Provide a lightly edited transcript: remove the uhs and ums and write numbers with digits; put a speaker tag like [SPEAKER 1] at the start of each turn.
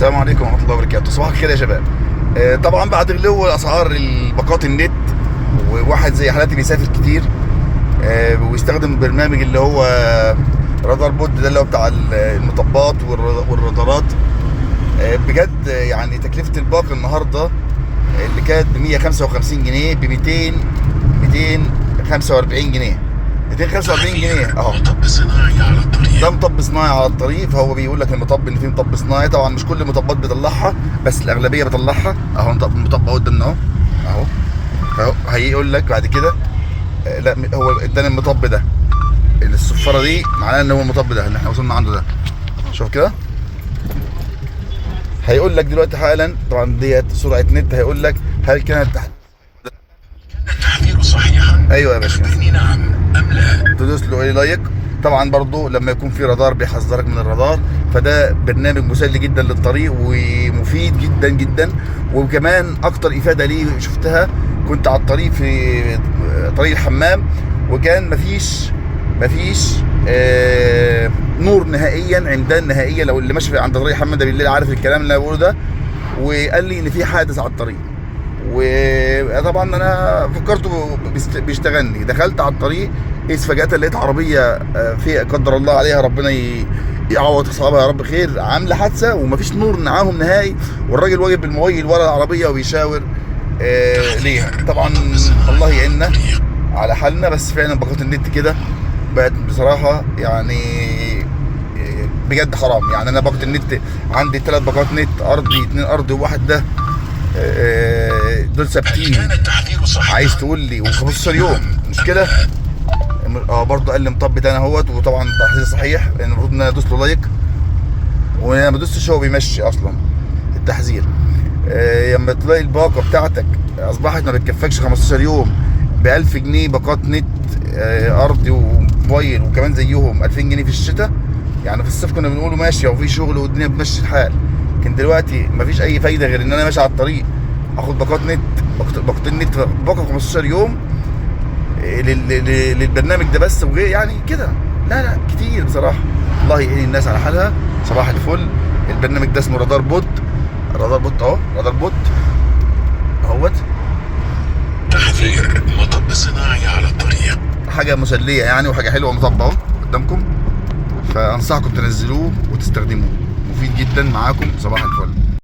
[SPEAKER 1] السلام عليكم ورحمة الله وبركاته. صباح الخير يا شباب. طبعا بعد غلو اسعار الباقات النت، وواحد زي حالاتي بيسافر كتير ويستخدم برنامج اللي هو رادار بود، ده اللي هو بتاع المطبات والرادارات. بجد يعني تكلفة الباقة النهارده اللي كانت ب 155 جنيه ب 245 جنيه 245 جنيه اهو.
[SPEAKER 2] مطب صناعي على الطريق.
[SPEAKER 1] ده مطب صناعي على الطريق، فهو بيقول لك المطب ان في مطب صناعي. طبعا مش كل المطبات بيطلعها، بس الاغلبيه بتطلعها. اهو المطب قدامنا اهو اهو هيقول لك بعد كده لا هو اداني المطب ده، الصفاره دي معناها ان هو المطب ده اللي احنا وصلنا عنده ده. شوف كده هيقول لك دلوقتي حالا. طبعا ديت سرعه نت. هيقول لك هل كانت
[SPEAKER 2] التحذير صحيحا؟
[SPEAKER 1] ايوه يا باشا.
[SPEAKER 2] اخبرني نعم ام لا.
[SPEAKER 1] تدوس له ايه لايك. طبعا برضو لما يكون في رادار بيحذرك من الرادار، فده برنامج مسلي جدا للطريق ومفيد جدا جدا. وكمان اكتر افاده ليه شفتها، كنت على الطريق في طريق الحمام، وكان مفيش نور نهائيا، عمدان نهائيا. لو اللي ماشي عند طريق الحمام ده بالليل عارف الكلام اللي انا بقوله ده. وقال لي ان في حادث على الطريق، وطبعا انا فكرته بيشتغلني. دخلت على الطريق، قيس فجأة لقيت عربية في قدر الله عليها، ربنا يعوض اصحابها يا رب خير، عامله حادثه ومفيش نور معاهم نهائي، والراجل واقف بالموبايل ورا العربيه وبيشاور ليها. طبعا الله يعيننا على حالنا. بس فعلا باقات النت كده بقت بصراحه يعني بجد حرام. يعني انا باقة النت عندي 3 باقات نت، ارضي 2 ارضي وواحد ده دول ثابتين. عايز تقول لي و15 يوم مشكله. برضه قال لي مطب تاني اهوت. وطبعا تحذير صحيح، لان المفروض ان انا ادوس له لايك، وانا ما دوستش هو بيمشي اصلا التحذير. لما تلاقي الباقه بتاعتك اصبحت ما بتكفكش 15 يوم ب 1000 جنيه باقات نت ارضي وموبايل، وكمان زيهم 2000 جنيه في الشتاء. يعني في الصيف كنا بنقوله ماشي وفي شغل والدنيا بتمشي الحال، لكن دلوقتي مفيش اي فايده غير ان انا ماشي على الطريق اخد باقات نت، باقتين نت باقه 15 يوم للبرنامج ده بس، وغير يعني كده. لا كتير بصراحه. الله يعين الناس على حالها. صباح الفل. البرنامج ده اسمه رادار بود اهو، رادار بود اهوت.
[SPEAKER 2] تحذير مطب صناعي على الطريق.
[SPEAKER 1] حاجه مسليه يعني، وحاجه حلوه. مطب اهو قدامكم، فانصحكم تنزلوه وتستخدموه، مفيد جدا معاكم. صباح الفل.